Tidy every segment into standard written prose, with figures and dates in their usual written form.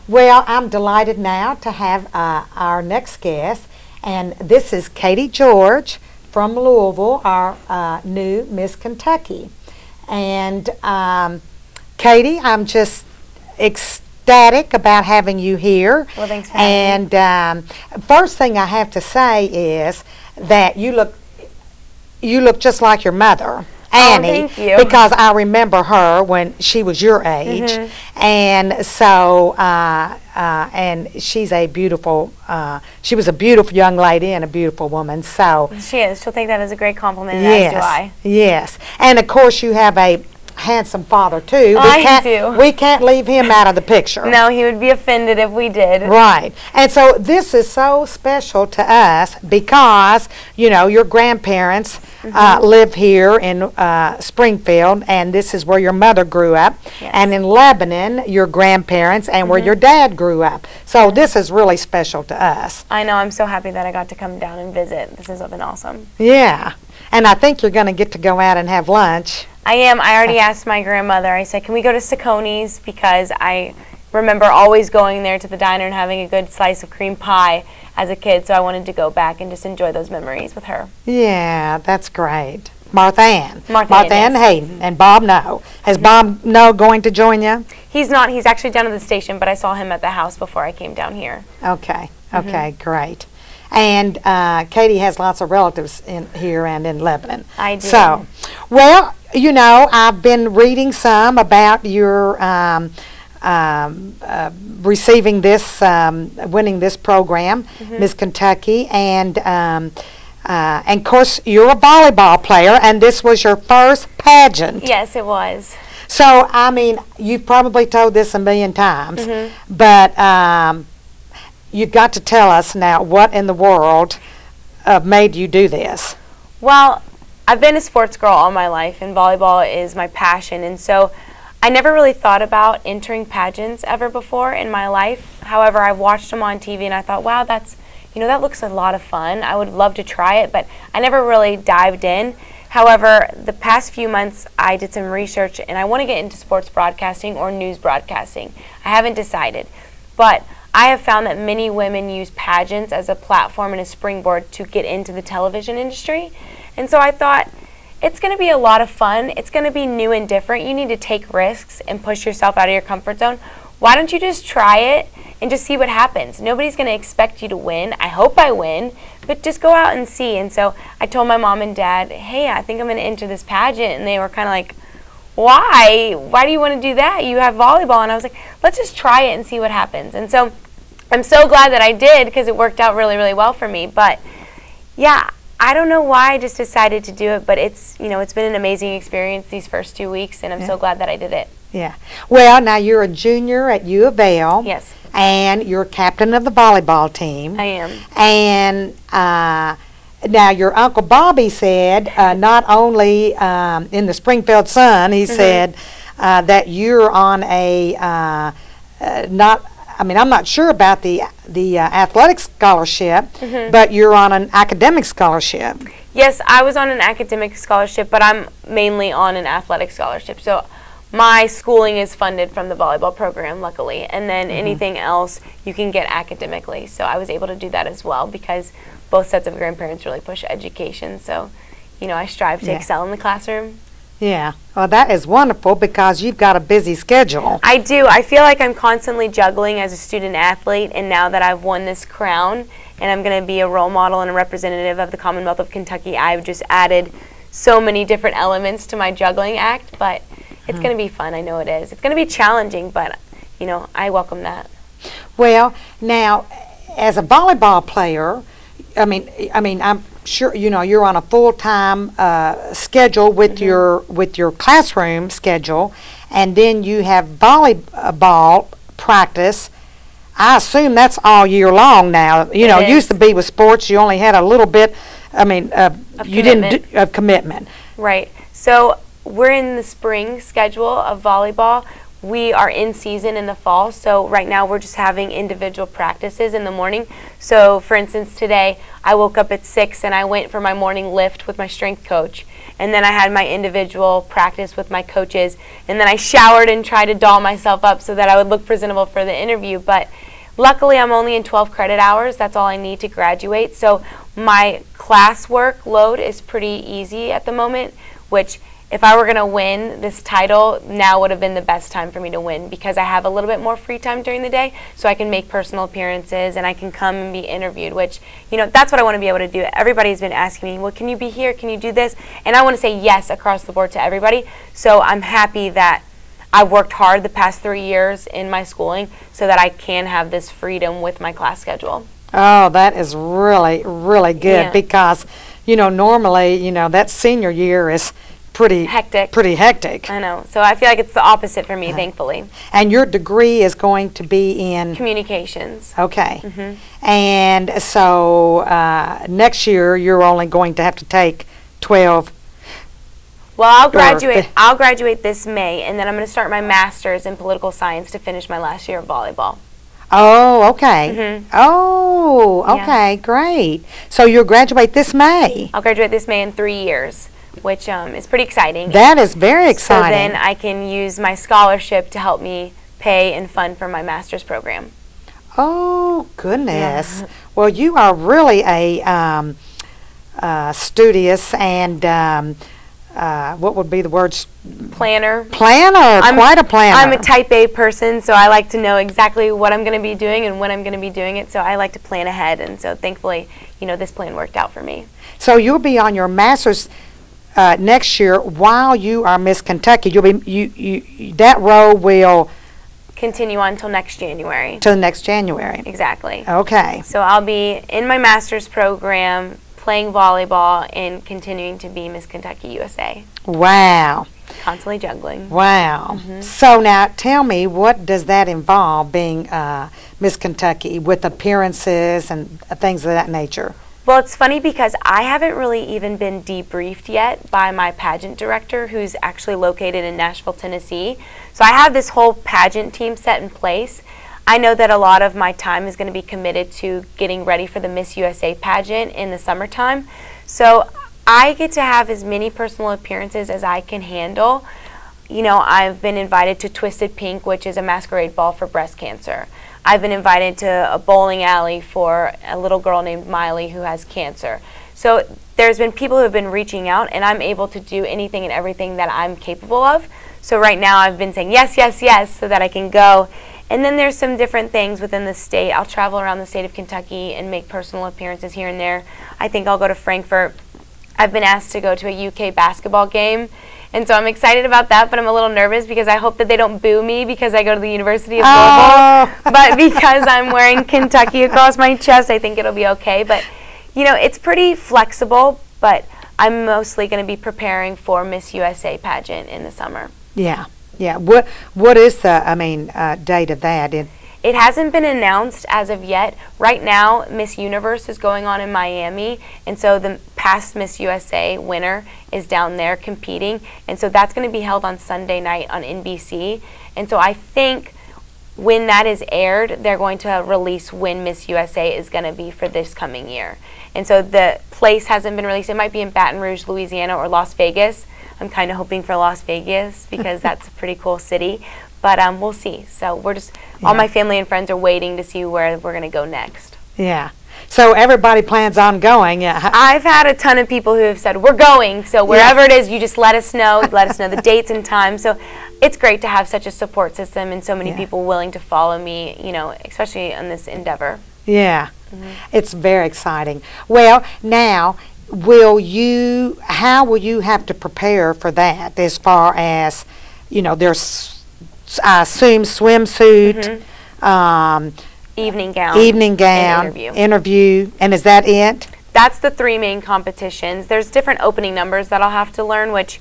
Well, I'm delighted now to have our next guest, and this is Katie George from Louisville, our new Miss Kentucky. And Katie, I'm just ecstatic about having you here. Well, thanks for having me. And first thing I have to say is that you look just like your mother, Annie, thank you. because I remember her when she was your age, and so and she's a beautiful. She was a beautiful young lady and a beautiful woman. So She is. She'll take that as a great compliment, and as do I. yes, and of course you have a handsome father too. I do. We can't leave him out of the picture. No, he would be offended if we did. Right. And so this is so special to us because, you know, your grandparents live here in Springfield, and this is where your mother grew up. Yes. And in Lebanon, your grandparents, and where your dad grew up. So this is really special to us. I know. I'm so happy that I got to come down and visit. This has been awesome. Yeah. And I think you're going to get to go out and have lunch. I am. I already asked my grandmother. I said, can we go to Sacconi's? Because I remember always going there to the diner and having a good slice of cream pie as a kid. So I wanted to go back and just enjoy those memories with her. Yeah, that's great. Martha Ann. Martha Ann Ann, yes. Hayden. And Bob No. Is Bob No going to join you? He's not. He's actually down at the station, but I saw him at the house before I came down here. Okay. Okay, great. And Katie has lots of relatives in here and in Lebanon. I do. So, well, you know, I've been reading some about your receiving this, winning this program, Miss Kentucky, and of course you're a volleyball player, and this was your first pageant. Yes, it was. So, I mean, you've probably told this a million times, but you've got to tell us now what in the world made you do this. Well, I've been a sports girl all my life, and volleyball is my passion, and so I never really thought about entering pageants ever before in my life. However, I've watched them on TV, and I thought, wow, that's, you know, that looks a lot of fun. I would love to try it, but I never really dived in. However, the past few months, I did some research, and I want to get into sports broadcasting or news broadcasting. I haven't decided, but I have found that many women use pageants as a platform and a springboard to get into the television industry. And so I thought, it's going to be a lot of fun. It's going to be new and different. You need to take risks and push yourself out of your comfort zone. Why don't you just try it and just see what happens? Nobody's going to expect you to win. I hope I win, but just go out and see. And so I told my mom and dad, hey, I think I'm going to enter this pageant. And they were kind of like, why? Why do you want to do that? You have volleyball. And I was like, let's just try it and see what happens. And so I'm so glad that I did because it worked out really, really well for me. But yeah, I don't know why I just decided to do it, but it's, you know, it's been an amazing experience these first 2 weeks, and I'm so glad that I did it. Yeah. Well, now you're a junior at U of L. Yes. And you're captain of the volleyball team. I am. And now your Uncle Bobby said, not only in the Springfield Sun, he said that you're on a I'm not sure about the athletic scholarship, but you're on an academic scholarship. Yes, I was on an academic scholarship, but I'm mainly on an athletic scholarship. So my schooling is funded from the volleyball program, luckily, and then anything else you can get academically. So I was able to do that as well because both sets of grandparents really push education. So, you know, I strive to excel in the classroom. Yeah. Well, that is wonderful because you've got a busy schedule. I do. I feel like I'm constantly juggling as a student athlete, and now that I've won this crown and I'm going to be a role model and a representative of the Commonwealth of Kentucky, I've just added so many different elements to my juggling act, but it's going to be fun. I know it is. It's going to be challenging, but, you know, I welcome that. Well, now, as a volleyball player, I mean, I'm sure you know you're on a full-time schedule with your classroom schedule, and then you have volleyball practice. I assume that's all year long now. You know, it used to be with sports you only had a little bit. I mean, you didn't do, of commitment. Right. So we're in the spring schedule of volleyball. We are in season in the fall, so right now we're just having individual practices in the morning. So for instance, today I woke up at 6 and I went for my morning lift with my strength coach, and then I had my individual practice with my coaches, and then I showered and tried to doll myself up so that I would look presentable for the interview. But luckily, I'm only in 12 credit hours. That's all I need to graduate. So my classwork load is pretty easy at the moment, which if I were going to win this title, now would have been the best time for me to win, because I have a little bit more free time during the day, so I can make personal appearances and I can come and be interviewed, which, you know, that's what I want to be able to do. Everybody's been asking me, well, can you be here? Can you do this? And I want to say yes across the board to everybody. So I'm happy that I've worked hard the past 3 years in my schooling so that I can have this freedom with my class schedule. Oh, that is really, really good, Yeah. because, you know, normally, you know, that senior year is pretty hectic. I know. So I feel like it's the opposite for me, thankfully. And your degree is going to be in Communications. Okay. And so next year you're only going to have to take 12. Well, I'll graduate this May, and then I'm going to start my master's in political science to finish my last year of volleyball. Oh, okay. Oh, okay, great. So you'll graduate this May. I'll graduate this May in 3 years, which is pretty exciting. That is very exciting. So then I can use my scholarship to help me pay and fund for my master's program. Oh, goodness. Yeah. Well, you are really a studious and what would be the words? Planner. Quite a planner. I'm a type A person, so I like to know exactly what I'm going to be doing and when I'm going to be doing it, so I like to plan ahead, and so thankfully, you know, this plan worked out for me. So you'll be on your master's next year while you are Miss Kentucky. You'll be that role will continue on until next January. Till next January. Exactly. Okay. So I'll be in my master's program, playing volleyball, and continuing to be Miss Kentucky USA. Wow. Constantly juggling. Wow. So now tell me, what does that involve, being Miss Kentucky, with appearances and things of that nature? Well, it's funny because I haven't really even been debriefed yet by my pageant director, who's actually located in Nashville, Tennessee. So I have this whole pageant team set in place. I know that a lot of my time is going to be committed to getting ready for the Miss USA pageant in the summertime. So I get to have as many personal appearances as I can handle. You know, I've been invited to Twisted Pink, which is a masquerade ball for breast cancer. I've been invited to a bowling alley for a little girl named Miley who has cancer. So there's been people who have been reaching out, and I'm able to do anything and everything that I'm capable of. So right now I've been saying yes, yes, yes, so that I can go. And then there's some different things within the state. I'll travel around the state of Kentucky and make personal appearances here and there. I think I'll go to Frankfurt. I've been asked to go to a UK basketball game, and so I'm excited about that, but I'm a little nervous because I hope that they don't boo me because I go to the University of Louisville. But because I'm wearing Kentucky across my chest, I think it'll be okay. But, you know, it's pretty flexible, but I'm mostly going to be preparing for Miss USA pageant in the summer. Yeah, yeah. What is the, date of that? It hasn't been announced as of yet. Right now, Miss Universe is going on in Miami, and so the past Miss USA winner is down there competing, and so that's going to be held on Sunday night on NBC. And so I think when that is aired, they're going to release when Miss USA is going to be for this coming year. And so the place hasn't been released. It might be in Baton Rouge, Louisiana, or Las Vegas. I'm kind of hoping for Las Vegas because that's a pretty cool city. But we'll see. So we're just, all my family and friends are waiting to see where we're going to go next. Yeah. So everybody plans on going. Yeah. I've had a ton of people who have said, we're going. So wherever it is, you just let us know the dates and times. So it's great to have such a support system and so many people willing to follow me, you know, especially in this endeavor. Yeah. It's very exciting. Well, now, how will you have to prepare for that, as far as, you know, there's, I assume, swimsuit, evening gown, and interview, and is that it? That's the 3 main competitions. There's different opening numbers that I'll have to learn, which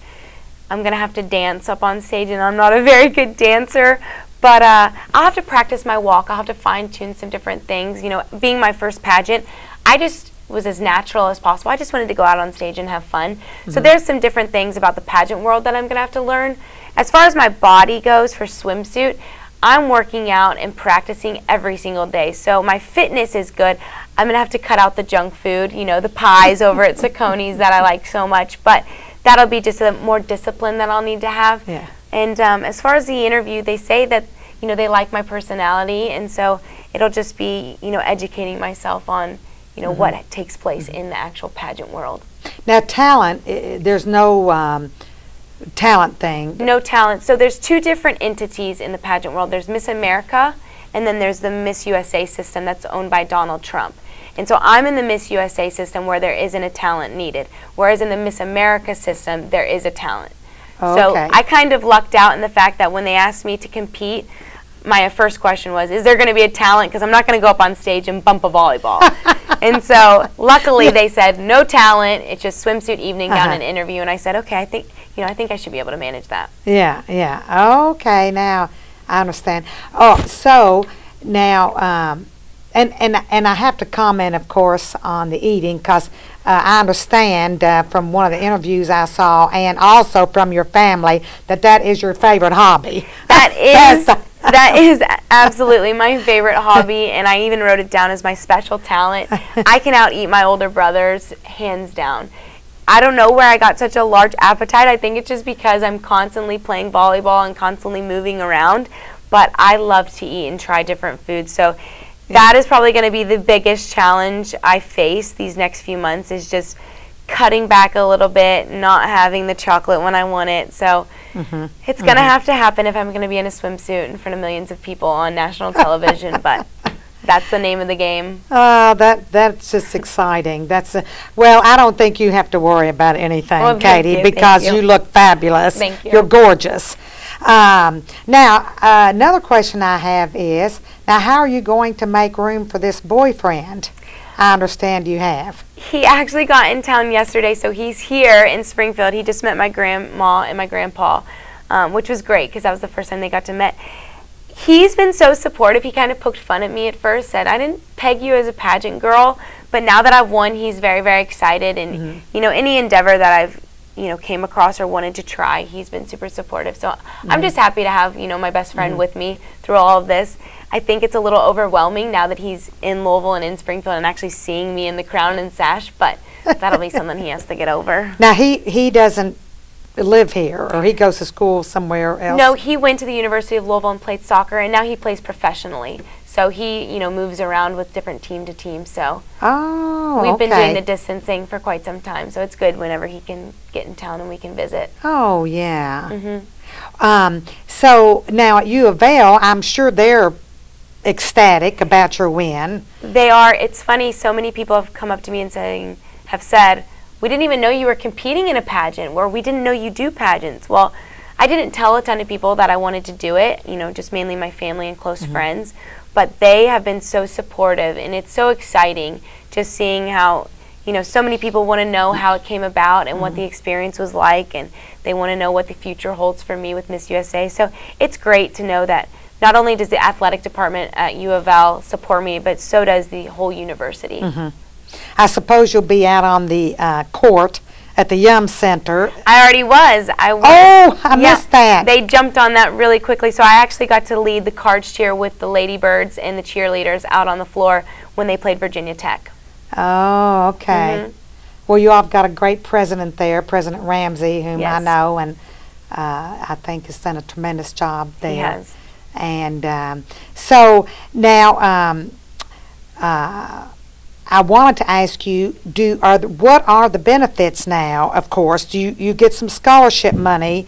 I'm going to have to dance up on stage, and I'm not a very good dancer, but I'll have to practice my walk. I'll have to fine-tune some different things. You know, being my first pageant, I just was as natural as possible. I just wanted to go out on stage and have fun. So there's some different things about the pageant world that I'm going to have to learn. As far as my body goes for swimsuit, I'm working out and practicing every single day. So my fitness is good. I'm going to have to cut out the junk food, you know, the pies over at Saucony's that I like so much. But that'll be just a more discipline that I'll need to have. Yeah. And as far as the interview, they say that, you know, they like my personality, and so it'll just be, you know, educating myself on, you know, what takes place in the actual pageant world. Now, talent, there's no talent thing. No talent. So there's two different entities in the pageant world. There's Miss America, and then there's the Miss USA system that's owned by Donald Trump. And so I'm in the Miss USA system where there isn't a talent needed, whereas in the Miss America system, there is a talent. Oh, so okay. I kind of lucked out in the fact that when they asked me to compete, my first question was, is there going to be a talent? Because I'm not going to go up on stage and bump a volleyball. And so luckily they said, no talent, it's just swimsuit evening gown and interview. And I said, okay, I think I should be able to manage that. Yeah, yeah. Okay, now I understand. Oh, so now, and I have to comment, of course, on the eating, because I understand from one of the interviews I saw, and also from your family, that is your favorite hobby. That is absolutely my favorite hobby, and I even wrote it down as my special talent. I can out-eat my older brothers, hands down. I don't know where I got such a large appetite. I think it's just because I'm constantly playing volleyball and constantly moving around, but I love to eat and try different foods. So that is probably going to be the biggest challenge I face these next few months, is just cutting back a little bit, not having the chocolate when I want it. So it's going to have to happen if I'm going to be in a swimsuit in front of millions of people on national television, but that's the name of the game. That's just exciting. Well, I don't think you have to worry about anything, Well, Katie, you, because you look fabulous. Thank you. You're gorgeous. Now, another question I have is, now how are you going to make room for this boyfriend I understand you have? He actually got in town yesterday, so he's here in Springfield. He just met my grandma and my grandpa, which was great because that was the first time they got to meet. He's been so supportive. He kind of poked fun at me at first, said, I didn't peg you as a pageant girl, but now that I've won, he's very, very excited. And, you know, any endeavor that I've, you know, came across or wanted to try, he's been super supportive. So I'm just happy to have, you know, my best friend with me through all of this. I think it's a little overwhelming now that he's in Louisville and in Springfield and actually seeing me in the crown and sash, but that'll be something he has to get over. Now, he doesn't live here, or he goes to school somewhere else? No, he went to the University of Louisville and played soccer, and now he plays professionally. So he, you know, moves around with different team to team. So we've been doing the distancing for quite some time. So it's good whenever he can get in town and we can visit. Oh, yeah. So now at U of L, I'm sure they're ecstatic about your win. They are. It's funny. So many people have come up to me and have said, we didn't even know you were competing in a pageant, or we didn't know you do pageants. Well, I didn't tell a ton of people that I wanted to do it, you know, just mainly my family and close friends. But they have been so supportive, and it's so exciting just seeing how, you know, so many people want to know how it came about and what the experience was like, and they want to know what the future holds for me with Miss USA. So it's great to know that not only does the athletic department at U of L support me, but so does the whole university. I suppose you'll be out on the court at the Yum Center. I already was. Oh, I missed that. They jumped on that really quickly. So I actually got to lead the cards cheer with the Ladybirds and the cheerleaders out on the floor when they played Virginia Tech. Oh, okay. Well, you all have got a great president there, President Ramsey, whom I know, and I think has done a tremendous job there. He has. And so now I wanted to ask you, what are the benefits now, of course? Do you get some scholarship money?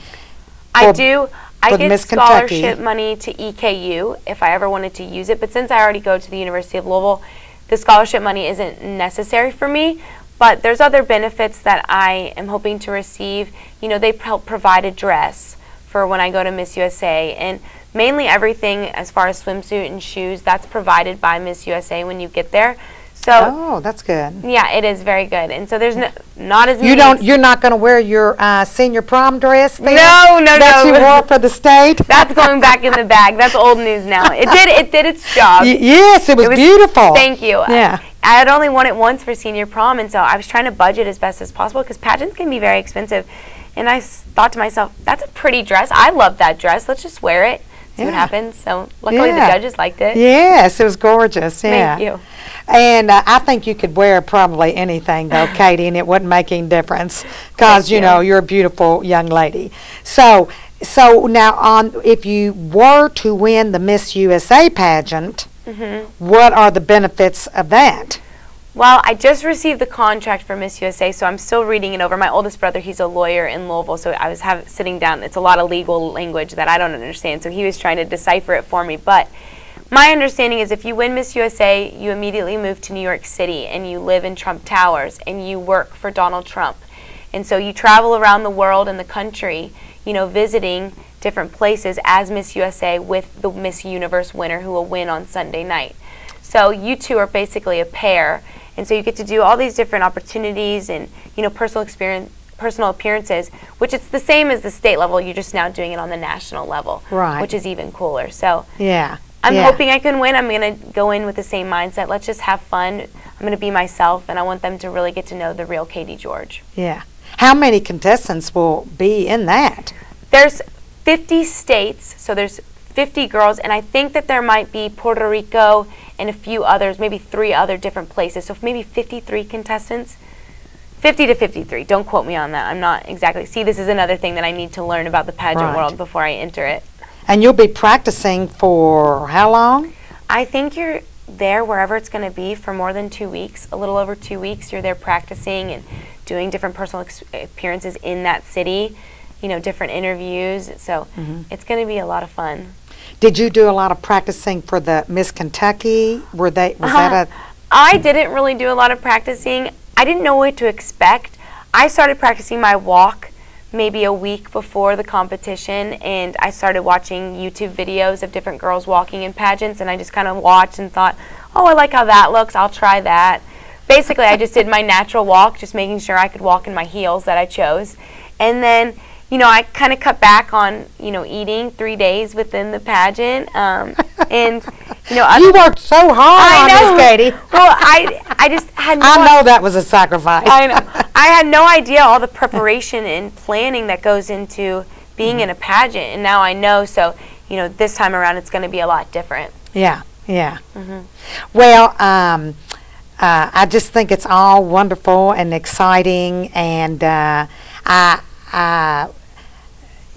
I do. I get scholarship money to EKU if I ever wanted to use it, but since I already go to the University of Louisville, the scholarship money isn't necessary for me. But there's other benefits that I am hoping to receive. You know, they help provide a dress for when I go to Miss USA, and mainly everything as far as swimsuit and shoes, that's provided by Miss USA when you get there. So, that's good. Yeah, it is very good, and so there's not as many. You're not going to wear your senior prom dress there? No. That you wore for the state? That's going back in the bag. That's old news now. It did its job. Yes, it was beautiful. Thank you. Yeah. I had only worn it once for senior prom, and so I was trying to budget as best as possible because pageants can be very expensive. And I thought to myself, that's a pretty dress. I love that dress. Let's just wear it. see what happens. So luckily the judges liked it. Yes, it was gorgeous. Yeah. Thank you. And I think you could wear probably anything, though, Katie, and it wouldn't make any difference because, you know, you're a beautiful young lady. So now if you were to win the Miss USA pageant, what are the benefits of that? Well, I just received the contract for Miss USA, so I'm still reading it over. My oldest brother, he's a lawyer in Louisville, so I was sitting down. It's a lot of legal language that I don't understand, so he was trying to decipher it for me. But my understanding is if you win Miss USA, you immediately move to New York City, and you live in Trump Towers, and you work for Donald Trump. And so you travel around the world and the country, you know, visiting different places as Miss USA with the Miss Universe winner who will win on Sunday night. So you two are basically a pair. And so you get to do all these different opportunities and, you know, personal appearances, which it's the same as the state level. You're just now doing it on the national level, right? Which is even cooler. So yeah, I'm hoping I can win. I'm going to go in with the same mindset. Let's just have fun. I'm going to be myself, and I want them to really get to know the real Katie George. Yeah. How many contestants will be in that? There's 50 states, so there's 50 girls, and I think that there might be Puerto Rico and a few others, maybe 3 other different places. So maybe 53 contestants. 50 to 53. Don't quote me on that. I'm not exactly. See, this is another thing that I need to learn about the pageant world before I enter it. And you'll be practicing for how long? I think you're there wherever it's going to be for more than 2 weeks, a little over 2 weeks. You're there practicing and doing different personal appearances in that city, you know, different interviews. So it's going to be a lot of fun. Did you do a lot of practicing for the Miss Kentucky? Was that a... I didn't really do a lot of practicing. I didn't know what to expect. I started practicing my walk maybe a week before the competition, and I started watching YouTube videos of different girls walking in pageants, and I just kind of watched and thought, oh, I like how that looks, I'll try that. Basically, I just did my natural walk, just making sure I could walk in my heels that I chose. And then, you know, I kind of cut back on, you know, eating 3 days within the pageant. And, you know, you worked so hard on this, Katie. Well, I just had no I know that was a sacrifice. I know. I had no idea all the preparation and planning that goes into being in a pageant, and now I know. So, you know, this time around it's going to be a lot different. Yeah, yeah. Well, I just think it's all wonderful and exciting, and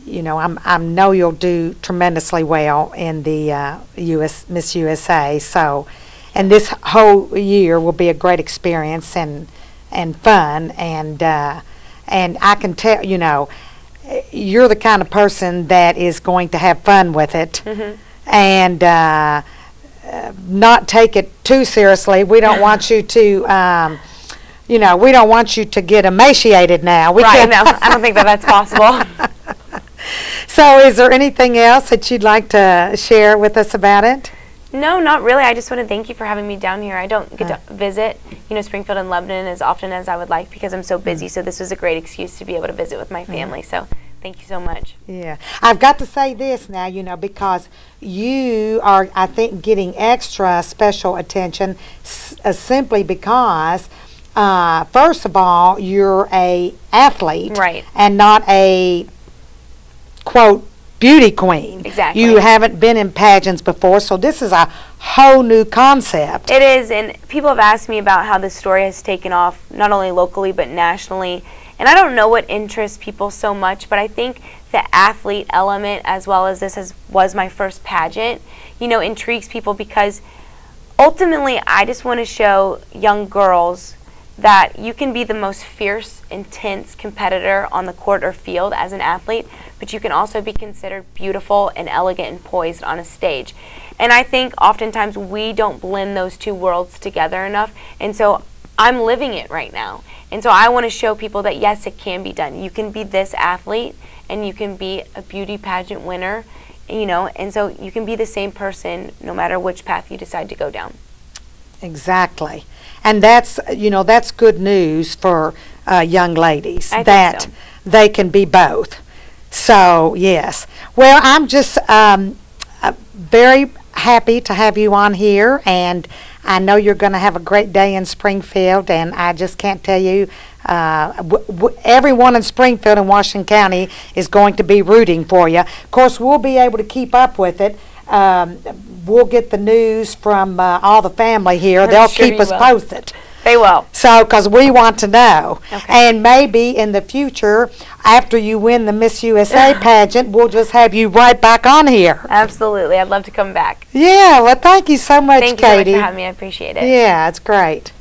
you know, I know you'll do tremendously well in the Miss USA. So, and this whole year will be a great experience and fun, and I can tell, you know, you're the kind of person that is going to have fun with it, and not take it too seriously. We don't want you to. You know, we don't want you to get emaciated now. No, I don't think that's possible. So is there anything else that you'd like to share with us about it? No, not really. I just want to thank you for having me down here. I don't get to visit, you know, Springfield and Lebanon as often as I would like because I'm so busy. So this was a great excuse to be able to visit with my family. So thank you so much. Yeah. I've got to say this now, you know, because you are, I think, getting extra special attention simply because first of all, you're a athlete, right, and not a quote beauty queen. Exactly. You haven't been in pageants before, so this is a whole new concept. It is, and people have asked me about how this story has taken off, not only locally but nationally. And I don't know what interests people so much, but I think the athlete element, as well as this was my first pageant, you know, intrigues people because ultimately I just want to show young girls that you can be the most fierce, intense competitor on the court or field as an athlete, but you can also be considered beautiful and elegant and poised on a stage. And I think oftentimes we don't blend those two worlds together enough, and so I'm living it right now. And so I want to show people that yes, it can be done. You can be this athlete and you can be a beauty pageant winner, you know, and so you can be the same person no matter which path you decide to go down. Exactly. And that's, you know, that's good news for young ladies, I that think so. They can be both. So, yes. Well, I'm just very happy to have you on here, and I know you're going to have a great day in Springfield, and I just can't tell you everyone in Springfield and Washington County is going to be rooting for you. Of course, we'll be able to keep up with it. We'll get the news from all the family here. They'll sure keep you us will. posted. They will. So, because we want to know. Okay. And maybe in the future, after you win the Miss USA pageant, we'll just have you right back on here. Absolutely. I'd love to come back. Yeah, well, thank you so much, Thank you so much Katie. for having me. I appreciate it. Yeah, it's great.